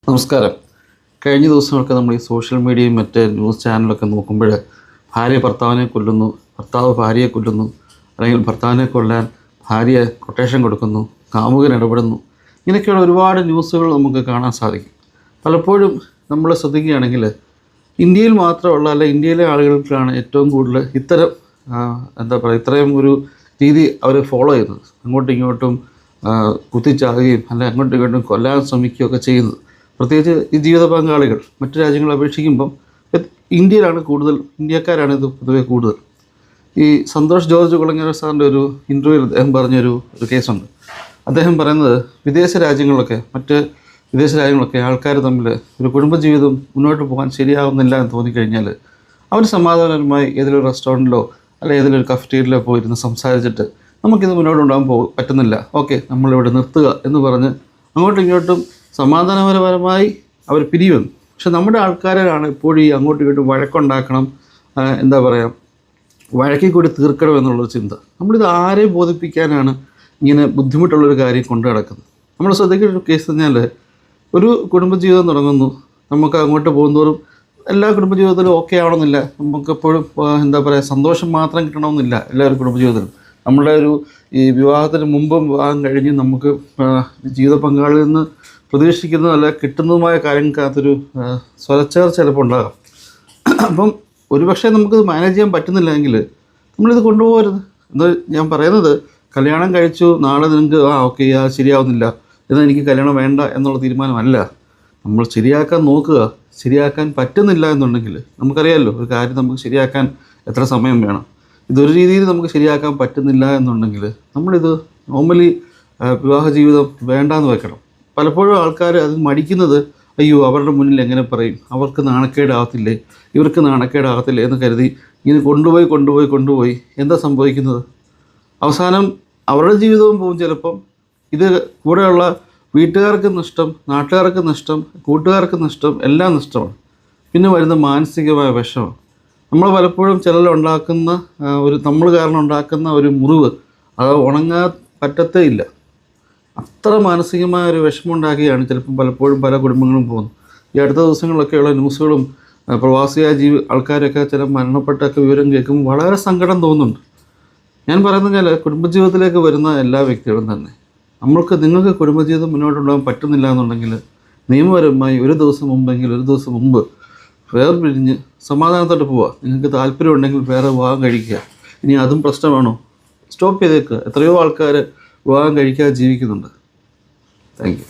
നമസ്കാരം. കഴിഞ്ഞ ദിവസങ്ങളൊക്കെ നമ്മൾ ഈ സോഷ്യൽ മീഡിയയും മറ്റ് ന്യൂസ് ചാനലൊക്കെ നോക്കുമ്പോൾ ഭാര്യ ഭർത്താവിനെ കൊല്ലുന്നു, ഭർത്താവ് ഭാര്യയെ കൊല്ലുന്നു, അല്ലെങ്കിൽ ഭർത്താവിനെ കൊല്ലാൻ ഭാര്യ കൊട്ടേഷൻ കൊടുക്കുന്നു, കാമുകൻ ഇടപെടുന്നു, ഇങ്ങനെയൊക്കെയുള്ള ഒരുപാട് ന്യൂസുകൾ നമുക്ക് കാണാൻ സാധിക്കും. പലപ്പോഴും നമ്മൾ ശ്രദ്ധിക്കുകയാണെങ്കിൽ ഇന്ത്യയിൽ മാത്രമുള്ള അല്ല ഇന്ത്യയിലെ ആളുകൾക്കാണ് ഏറ്റവും കൂടുതൽ ഇത്തരം ഇത്രയും ഒരു രീതി അവർ ഫോളോ ചെയ്യുന്നത്. അങ്ങോട്ടും ഇങ്ങോട്ടും കുത്തിച്ചാകുകയും അല്ലെങ്കിൽ അങ്ങോട്ടും ഇങ്ങോട്ടും കൊല്ലാൻ ശ്രമിക്കുകയൊക്കെ ചെയ്യുന്നത്. പ്രത്യേകിച്ച് ഈ ജീവിത പങ്കാളികൾ മറ്റു രാജ്യങ്ങളെ അപേക്ഷിക്കുമ്പം ഇന്ത്യയിലാണ് കൂടുതൽ, ഇന്ത്യക്കാരാണ് ഇത് പൊതുവെ കൂടുതൽ. ഈ സന്തോഷ് ജോർജ് കുളങ്ങര സാറിൻ്റെ ഒരു ഇൻ്റർവ്യൂവിൽ അദ്ദേഹം പറഞ്ഞൊരു കേസുണ്ട്. അദ്ദേഹം പറയുന്നത് മറ്റ് വിദേശ രാജ്യങ്ങളൊക്കെ ആൾക്കാർ തമ്മിൽ ഒരു കുടുംബജീവിതം മുന്നോട്ട് പോകാൻ ശരിയാവുന്നില്ല എന്ന് തോന്നിക്കഴിഞ്ഞാൽ അവർ സമാധാനപരമായി ഏതെങ്കിലും റെസ്റ്റോറൻറ്റിലോ അല്ലെങ്കിൽ ഏതെങ്കിലും കഫറ്റീരിയയിലോ പോയിരുന്ന് സംസാരിച്ചിട്ട് നമുക്കിത് മുന്നോട്ട് കൊണ്ടുപോകാൻ പറ്റുന്നില്ല, ഓക്കെ നമ്മളിവിടെ നിർത്തുക എന്ന് പറഞ്ഞ് അങ്ങോട്ടും ഇങ്ങോട്ടും സമാധാനപരമായി അവർ പിരിയുന്നു. പക്ഷെ നമ്മുടെ ആൾക്കാരാണ് എപ്പോഴും ഈ അങ്ങോട്ടും ഇങ്ങോട്ടും വഴക്കുണ്ടാക്കണം, വഴക്കി കൂടി തീർക്കണം എന്നുള്ളൊരു ചിന്ത. നമ്മളിത് ആരെയും ബോധിപ്പിക്കാനാണ് ഇങ്ങനെ ബുദ്ധിമുട്ടുള്ളൊരു കാര്യം കൊണ്ടു നടക്കുന്നത്. നമ്മൾ ശ്രദ്ധിക്കേണ്ട ഒരു കേസ് പറഞ്ഞാൽ, ഒരു കുടുംബജീവിതം തുടങ്ങുന്നു, നമുക്ക് അങ്ങോട്ട് പോകുന്നതോറും എല്ലാ കുടുംബജീവിതത്തിലും ഓക്കെ ആവണമെന്നില്ല, നമുക്കെപ്പോഴും സന്തോഷം മാത്രം കിട്ടണമെന്നില്ല എല്ലാവരും കുടുംബജീവിതത്തിലും. നമ്മുടെ ഈ വിവാഹത്തിന് മുമ്പും വിവാഹം കഴിഞ്ഞ് നമുക്ക് ജീവിത പങ്കാളിയിൽ നിന്ന് പ്രതീക്ഷിക്കുന്നതല്ല കിട്ടുന്നതുമായ കാര്യങ്ങൾക്കകത്തൊരു സ്വരച്ചേർച്ച ചിലപ്പോൾ ഉണ്ടാകാം. അപ്പം ഒരുപക്ഷെ നമുക്കിത് മാനേജ് ചെയ്യാൻ പറ്റുന്നില്ലെങ്കിൽ നമ്മളിത് കൊണ്ടുപോകരുത്. എന്താ ഞാൻ പറയുന്നത്, കല്യാണം കഴിച്ചു, നാളെ നിങ്ങൾക്ക് ഓക്കെ ശരിയാവുന്നില്ല എന്നാൽ എനിക്ക് കല്യാണം വേണ്ട എന്നുള്ള തീരുമാനമല്ല. നമ്മൾ ശരിയാക്കാൻ നോക്കുക. ശരിയാക്കാൻ പറ്റുന്നില്ല എന്നുണ്ടെങ്കിൽ നമുക്കറിയാമല്ലോ ഒരു കാര്യം നമുക്ക് ശരിയാക്കാൻ എത്ര സമയം വേണം. ഇതൊരു രീതിയിൽ നമുക്ക് ശരിയാക്കാൻ പറ്റുന്നില്ല എന്നുണ്ടെങ്കിൽ നമ്മളിത് നോർമലി വിവാഹ ജീവിതം വേണ്ടാന്ന് വെക്കണം. പലപ്പോഴും ആൾക്കാർ അത് മടിക്കുന്നത്, അയ്യോ അവരുടെ മുന്നിൽ എങ്ങനെ പറയും, അവർക്ക് നാണക്കേടാകത്തില്ലേ, ഇവർക്ക് നാണക്കേടാകത്തില്ലേ എന്ന് കരുതി ഇങ്ങനെ കൊണ്ടുപോയി എന്താ സംഭവിക്കുന്നത്? അവസാനം അവരുടെ ജീവിതവും പോകും. ചിലപ്പം ഇത് കൂടെയുള്ള വീട്ടുകാർക്ക് നഷ്ടം, നാട്ടുകാർക്ക് നഷ്ടം, കൂട്ടുകാർക്ക് നഷ്ടം, എല്ലാം നഷ്ടമാണ്. പിന്നെ വരുന്ന മാനസികമായ വിഷമം. നമ്മൾ പലപ്പോഴും ഉണ്ടാക്കുന്ന നമ്മൾ കാരണം ഉണ്ടാക്കുന്ന ഒരു മുറിവ് അത് ഉണങ്ങാൻ പറ്റത്തേ ഇല്ല. അത്ര മാനസികമായ ഒരു വിഷമം ഉണ്ടാക്കിയാണ് ചിലപ്പം പലപ്പോഴും പല കുടുംബങ്ങളും പോകുന്നത്. ഈ അടുത്ത ദിവസങ്ങളിലൊക്കെയുള്ള ന്യൂസുകളും പ്രവാസിയായ ആൾക്കാരൊക്കെ ചില മരണപ്പെട്ടൊക്കെ വിവരം കേൾക്കുമ്പോൾ വളരെ സങ്കടം തോന്നുന്നുണ്ട്. ഞാൻ പറയുന്നത് കുടുംബജീവിതത്തിലേക്ക് വരുന്ന എല്ലാ വ്യക്തികളും തന്നെ നിങ്ങൾക്ക് കുടുംബജീവിതം മുന്നോട്ടുണ്ടാകാൻ പറ്റുന്നില്ല എന്നുണ്ടെങ്കിൽ നിയമപരമായി ഒരു ദിവസം മുമ്പ് വേർപിരിഞ്ഞ് സമാധാനത്തോട്ട് പോവുക. നിങ്ങൾക്ക് താല്പര്യമുണ്ടെങ്കിൽ വേറെ വിവാഹം കഴിക്കുക. ഇനി അതും പ്രശ്നമാണോ, സ്റ്റോപ്പ് ചെയ്തേക്കുക. എത്രയോ ആൾക്കാർ വിവാഹം കഴിക്കാതെ ജീവിക്കുന്നുണ്ട്. Thank you.